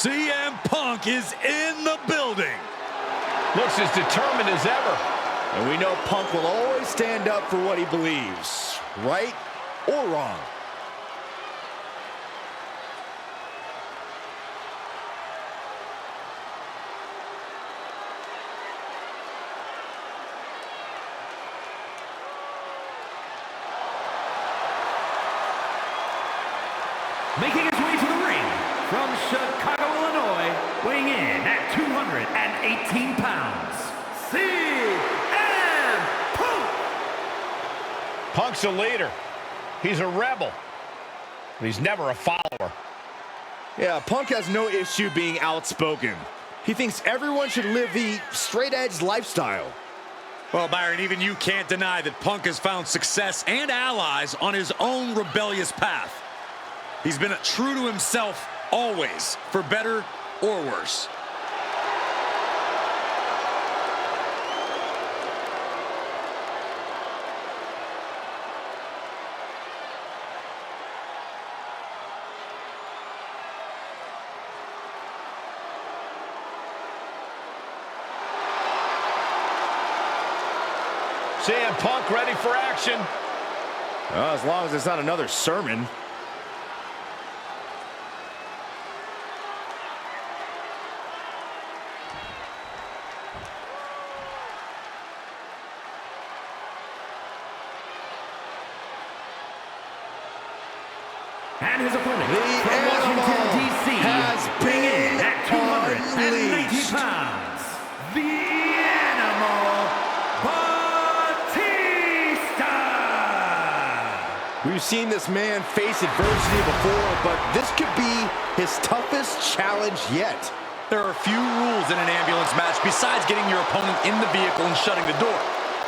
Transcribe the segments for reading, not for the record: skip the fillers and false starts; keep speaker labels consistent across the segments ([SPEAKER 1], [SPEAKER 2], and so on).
[SPEAKER 1] CM Punk is in the building.
[SPEAKER 2] Looks as determined as ever.
[SPEAKER 3] And we know Punk will always stand up for what he believes, right or wrong.
[SPEAKER 4] Making his way to the ring from Chicago, Illinois, weighing in at 218 pounds, CM Punk!
[SPEAKER 2] Punk's a leader. He's a rebel. But he's never a follower.
[SPEAKER 3] Yeah, Punk has no issue being outspoken. He thinks everyone should live the straight-edge lifestyle.
[SPEAKER 1] Well, Byron, even you can't deny that Punk has found success and allies on his own rebellious path. He's been true to himself always, for better or worse.
[SPEAKER 2] CM Punk ready for action.
[SPEAKER 3] As long as it's not another sermon.
[SPEAKER 4] And his opponent from Washington, D.C.,
[SPEAKER 3] has been
[SPEAKER 4] at 290
[SPEAKER 3] unleashed.
[SPEAKER 4] pounds, the Animal Batista!
[SPEAKER 3] We've seen this man face adversity before, but this could be his toughest challenge yet.
[SPEAKER 1] There are few rules in an ambulance match besides getting your opponent in the vehicle and shutting the door.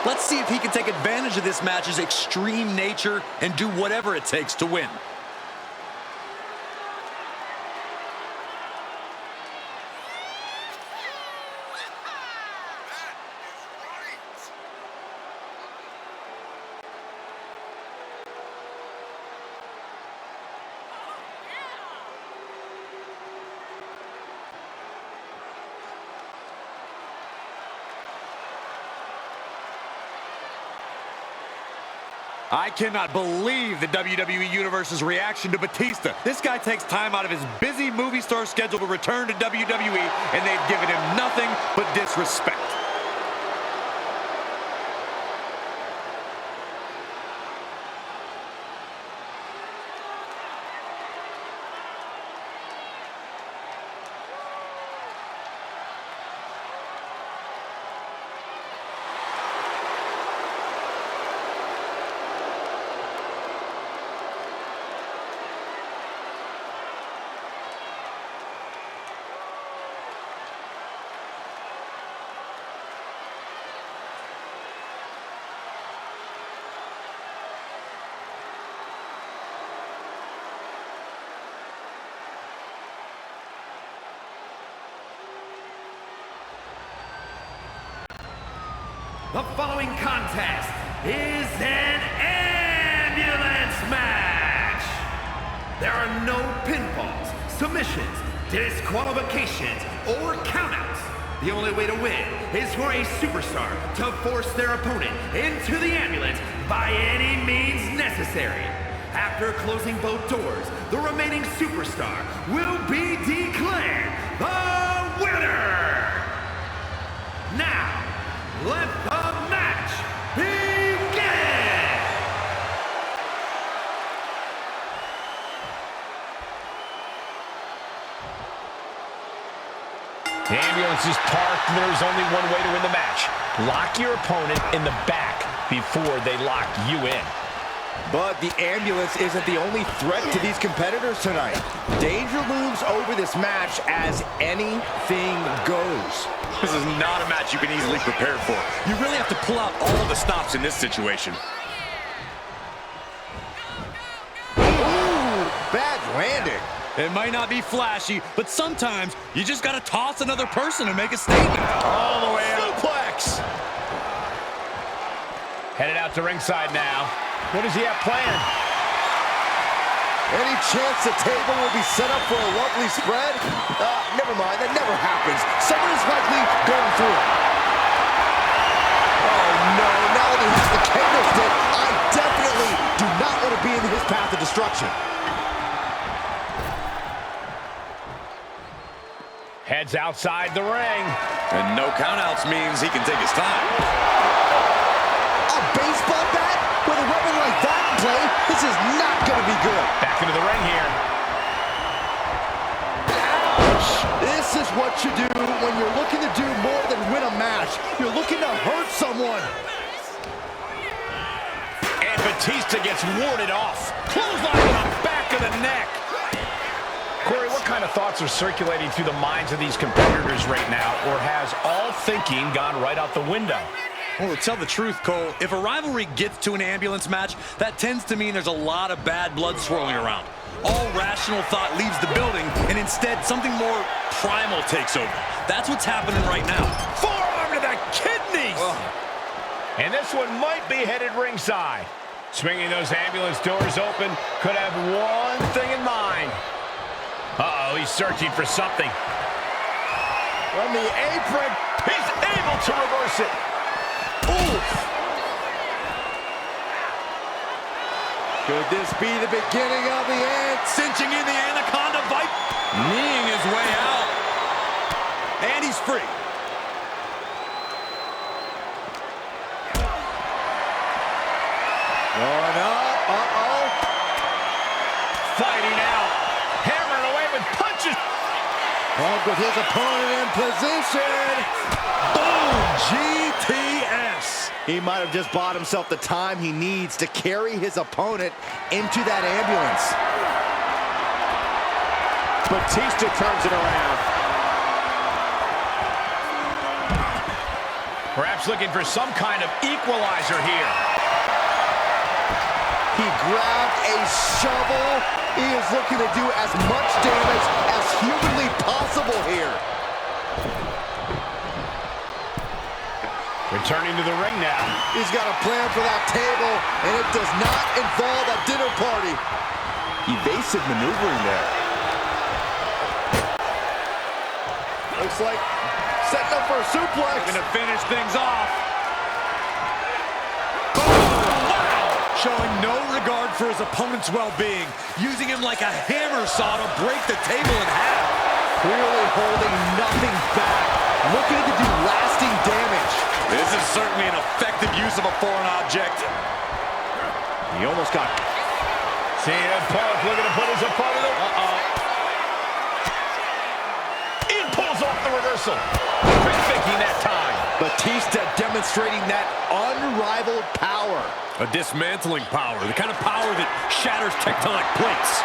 [SPEAKER 1] Let's see if he can take advantage of this match's extreme nature and do whatever it takes to win. I cannot believe the WWE Universe's reaction to Batista. This guy takes time out of his busy movie star schedule to return to WWE, and they've given him nothing but disrespect.
[SPEAKER 4] The following contest is an ambulance match. There are no pinfalls, submissions, disqualifications, or countouts. The only way to win is for a superstar to force their opponent into the ambulance by any means necessary. After closing both doors, the remaining superstar will be declared the winner. Now, let the match begin!
[SPEAKER 2] The ambulance is parked, and there's only one way to win the match. Lock your opponent in the back before they lock you in.
[SPEAKER 3] But the ambulance isn't the only threat to these competitors tonight. Danger looms over this match as anything goes.
[SPEAKER 1] This is not a match you can easily prepare for. You really have to pull out all the stops in this situation.
[SPEAKER 3] Ooh, bad landing.
[SPEAKER 1] It might not be flashy, but sometimes you just got to toss another person and make a statement.
[SPEAKER 3] All the way up. Suplex.
[SPEAKER 2] Headed out to ringside now. What does he have planned?
[SPEAKER 3] Any chance the table will be set up for a lovely spread? Never mind, that never happens. Someone is likely going through it. Oh no, now that he has the candlestick, I definitely do not want to be in his path of destruction.
[SPEAKER 2] Heads outside the ring.
[SPEAKER 1] And no countouts means he can take his time.
[SPEAKER 3] A baseball bat? With a weapon like that in play, this is not going to be good.
[SPEAKER 2] Back into the ring here.
[SPEAKER 3] Ouch! This is what you do when you're looking to do more than win a match. You're looking to hurt someone.
[SPEAKER 2] And Batista gets warded off. Clothesline to the back of the neck. Corey, what kind of thoughts are circulating through the minds of these competitors right now, or has all thinking gone right out the window?
[SPEAKER 1] Well, to tell the truth, Cole, if a rivalry gets to an ambulance match, that tends to mean there's a lot of bad blood swirling around. All rational thought leaves the building, and instead something more primal takes over. That's what's happening right now.
[SPEAKER 2] Forearm to the kidneys! And this one might be headed ringside. Swinging those ambulance doors open, could have one thing in mind. Uh-oh, he's searching for something.
[SPEAKER 3] From the apron,
[SPEAKER 2] He's able to reverse it.
[SPEAKER 3] oof! Could this be the beginning of the end?
[SPEAKER 1] Cinching in the Anaconda Vipe, kneeing his way out. And he's free.
[SPEAKER 3] Going up, uh-oh.
[SPEAKER 2] Fighting out. Hammering away with punches.
[SPEAKER 3] Punk with his opponent in position. Boom! GTS. He might have just bought himself the time he needs to carry his opponent into that ambulance. Batista turns it around.
[SPEAKER 2] Perhaps looking for some kind of equalizer here.
[SPEAKER 3] He grabbed a shovel. He is looking to do as much damage as humanly possible here.
[SPEAKER 2] Returning to the ring now.
[SPEAKER 3] He's got a plan for that table, and it does not involve a dinner party. Evasive maneuvering there. Looks like setting up for a suplex.
[SPEAKER 1] Gonna finish things off. Showing no regard for his opponent's well-being, using him like a hammer saw to break the table in half.
[SPEAKER 3] Clearly holding nothing back, looking to do lasting damage.
[SPEAKER 1] This is certainly an effective use of a foreign object.
[SPEAKER 3] He almost got...
[SPEAKER 2] CM Punk looking to put his opponent up. He pulls off the reversal. Quick thinking that time.
[SPEAKER 3] Batista demonstrating that unrivaled power.
[SPEAKER 1] A dismantling power, the kind of power that shatters tectonic plates.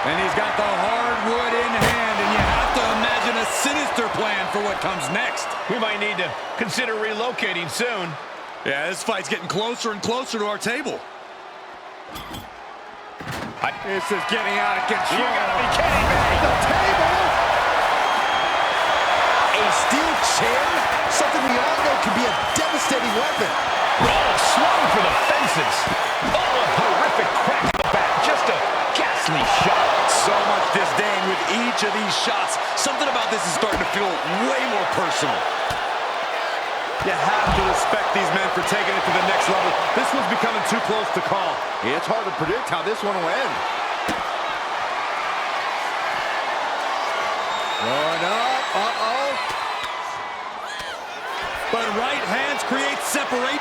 [SPEAKER 1] And he's got the hardwood in hand, and you have to imagine a sinister plan for what comes next.
[SPEAKER 2] We might need to consider relocating soon.
[SPEAKER 1] Yeah, this fight's getting closer and closer to our table. This is getting out of control.
[SPEAKER 2] You gotta be kidding me.
[SPEAKER 3] The table! A steel chair? Something we all know can be a devastating weapon.
[SPEAKER 2] Oh, swung for the fences. Oh, a horrific crack in the back. Just a ghastly shot.
[SPEAKER 1] So much disdain with each of these shots. Something about this is starting to feel way more personal. You have to respect these men for taking it to the next level. This one's becoming too close to call.
[SPEAKER 3] It's hard to predict how this one will end. Going up, uh-oh.
[SPEAKER 1] But right hands create separate.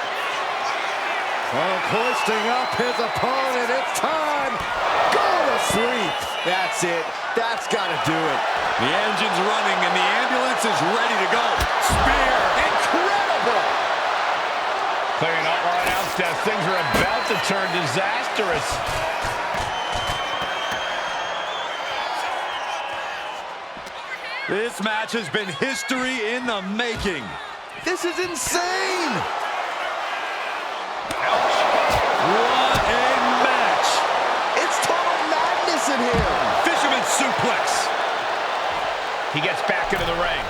[SPEAKER 3] Punk hoisting up his opponent. It's time. Go to sleep. That's it. That's got to do it.
[SPEAKER 1] The engine's running and the ambulance is ready to go. Spear. Incredible.
[SPEAKER 2] Clearing out right out, Steph. Things are about to turn disastrous.
[SPEAKER 1] This match has been history in the making.
[SPEAKER 3] This is insane.
[SPEAKER 1] What a match.
[SPEAKER 3] It's total madness in here.
[SPEAKER 1] Fisherman suplex.
[SPEAKER 2] He gets back into the ring.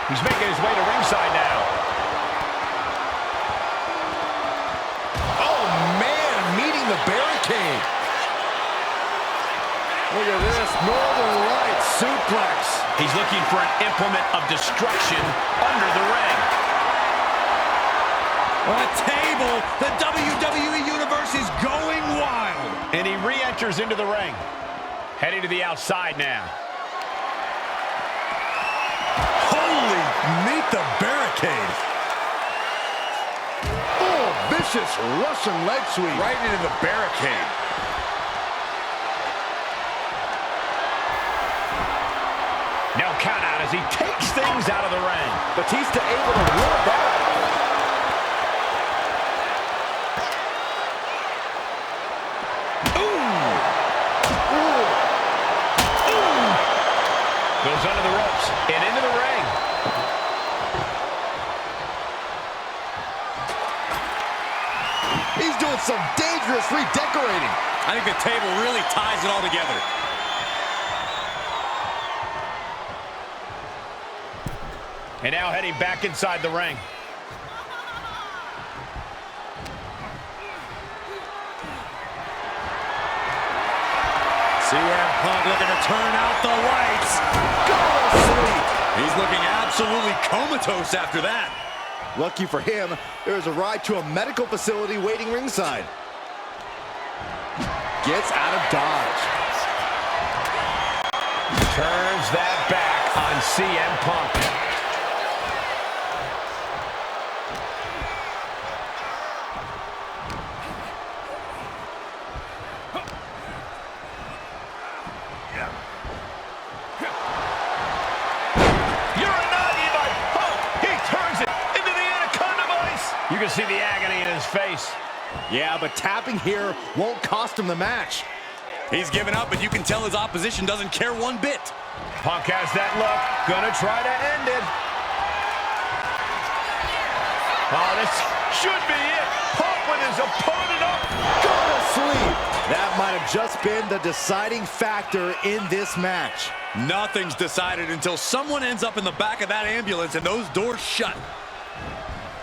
[SPEAKER 2] He's making his way to ringside now.
[SPEAKER 3] Oh, man, meeting the barricade. Look at this, Northern Lights suplex.
[SPEAKER 2] He's looking for an implement of destruction under the ring.
[SPEAKER 1] On a table, the WWE Universe is going wild.
[SPEAKER 2] And he re-enters into the ring. Heading to the outside now.
[SPEAKER 3] Holy, meet the barricade. Oh, vicious Russian leg sweep.
[SPEAKER 1] Right into the barricade.
[SPEAKER 2] Now count out as he takes things out of the ring.
[SPEAKER 3] Batista able to rule it back.
[SPEAKER 2] Goes under the ropes and into the ring.
[SPEAKER 3] He's doing some dangerous redecorating.
[SPEAKER 1] I think the table really ties it all together.
[SPEAKER 2] And now heading back inside the ring.
[SPEAKER 1] CM Punk looking to turn out the lights. Go to sleep. He's looking absolutely comatose after that.
[SPEAKER 3] Lucky for him, there's a ride to a medical facility waiting ringside. Gets out of dodge.
[SPEAKER 2] Turns that back on CM Punk. You can see the agony in his face.
[SPEAKER 3] Yeah, but tapping here won't cost him the match.
[SPEAKER 1] He's given up, but you can tell his opposition doesn't care one bit.
[SPEAKER 2] Punk has that look. Gonna try to end it. Oh, this should be it. Punk with his opponent up.
[SPEAKER 3] Go to sleep. That might have just been the deciding factor in this match.
[SPEAKER 1] Nothing's decided until someone ends up in the back of that ambulance and those doors shut.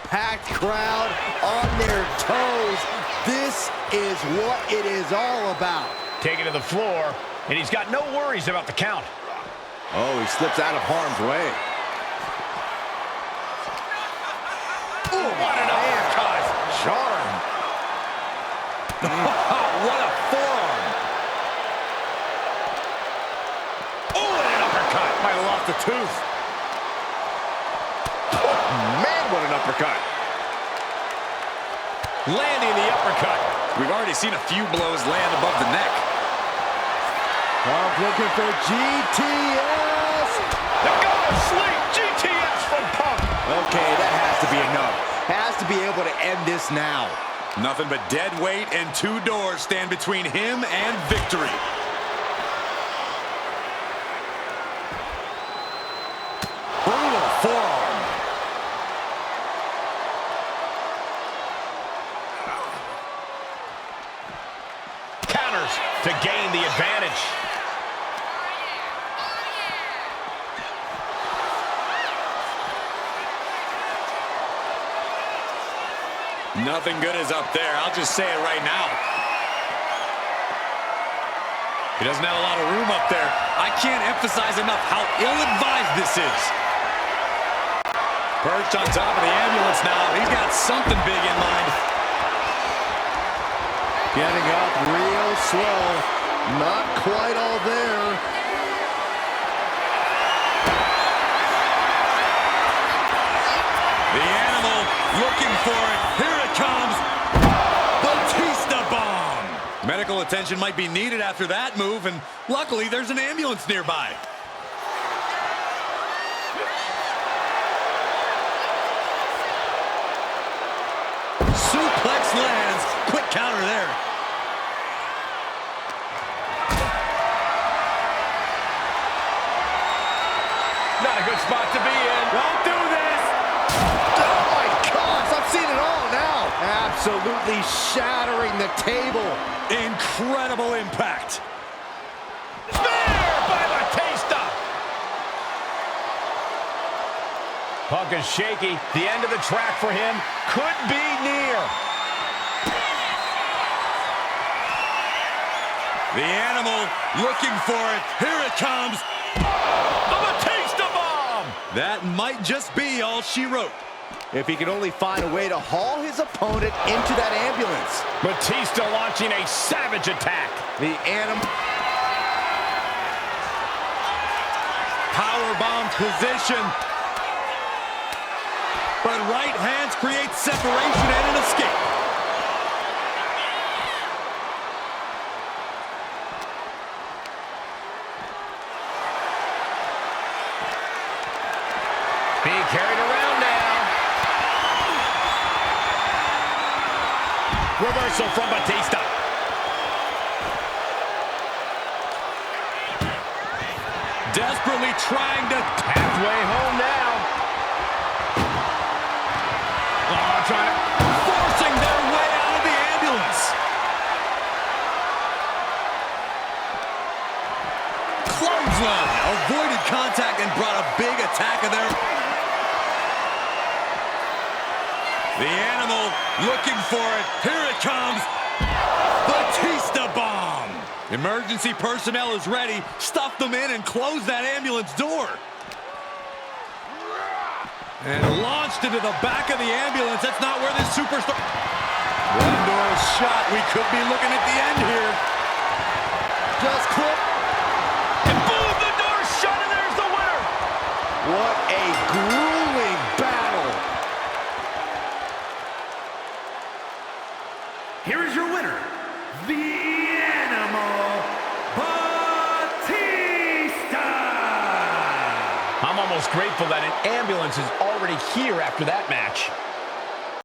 [SPEAKER 3] Packed crowd on their toes. This is what it is all about.
[SPEAKER 2] Taken to the floor, and he's got no worries about the count.
[SPEAKER 3] Oh, he slips out of harm's way.
[SPEAKER 1] Oh, what an uppercut!
[SPEAKER 3] Charm.
[SPEAKER 1] What a forearm! Oh, and an uppercut! Might have lost a tooth.
[SPEAKER 3] Man, what an uppercut.
[SPEAKER 2] Landing the uppercut.
[SPEAKER 1] We've already seen a few blows land above the neck.
[SPEAKER 3] Punk looking for GTS.
[SPEAKER 2] They're going to sleep. GTS from Punk.
[SPEAKER 3] Okay, that has to be enough. Has to be able to end this now.
[SPEAKER 1] Nothing but dead weight and two doors stand between him and victory. Brutal forearm.
[SPEAKER 2] To gain the advantage.
[SPEAKER 1] Nothing good is up there. I'll just say it right now. He doesn't have a lot of room up there. I can't emphasize enough how ill-advised this is. Perched on top of the ambulance now. He's got something big in mind.
[SPEAKER 3] Getting up real slow. Not quite all there.
[SPEAKER 1] The animal looking for it. Here it comes. Batista bomb. Medical attention might be needed after that move, and luckily there's an ambulance nearby. Suplex lands. Quick counter there.
[SPEAKER 2] Not a good spot to be in.
[SPEAKER 1] Don't do this.
[SPEAKER 3] Oh my gosh, I've seen it all now. Absolutely shattering the table.
[SPEAKER 1] Incredible impact.
[SPEAKER 2] Spear by Batista. Puck is shaky. The end of the track for him could be near.
[SPEAKER 1] The Animal looking for it. Here it comes. The Batista bomb! That might just be all she wrote.
[SPEAKER 3] If he can only find a way to haul his opponent into that ambulance.
[SPEAKER 2] Batista launching a savage attack.
[SPEAKER 3] The Animal.
[SPEAKER 1] Powerbomb position. But right hands create separation and an escape.
[SPEAKER 2] Being carried around now. Reversal from Batista.
[SPEAKER 1] Desperately trying to...
[SPEAKER 2] Halfway home now.
[SPEAKER 1] Forcing their way out of the ambulance. Clothesline. Avoided contact and brought a big attack of their... The Animal looking for it. Here it comes. Batista bomb. Emergency personnel is ready. Stuff them in and close that ambulance door. And launched into the back of the ambulance. That's not where this superstar... One door shot. We could be looking at the end here.
[SPEAKER 3] Just clip.
[SPEAKER 2] And boom, the door's shut, and there's the winner.
[SPEAKER 3] What a grueling battle.
[SPEAKER 4] Here is your winner, the Animal, Batista!
[SPEAKER 2] I'm almost grateful that an ambulance is already here after that match.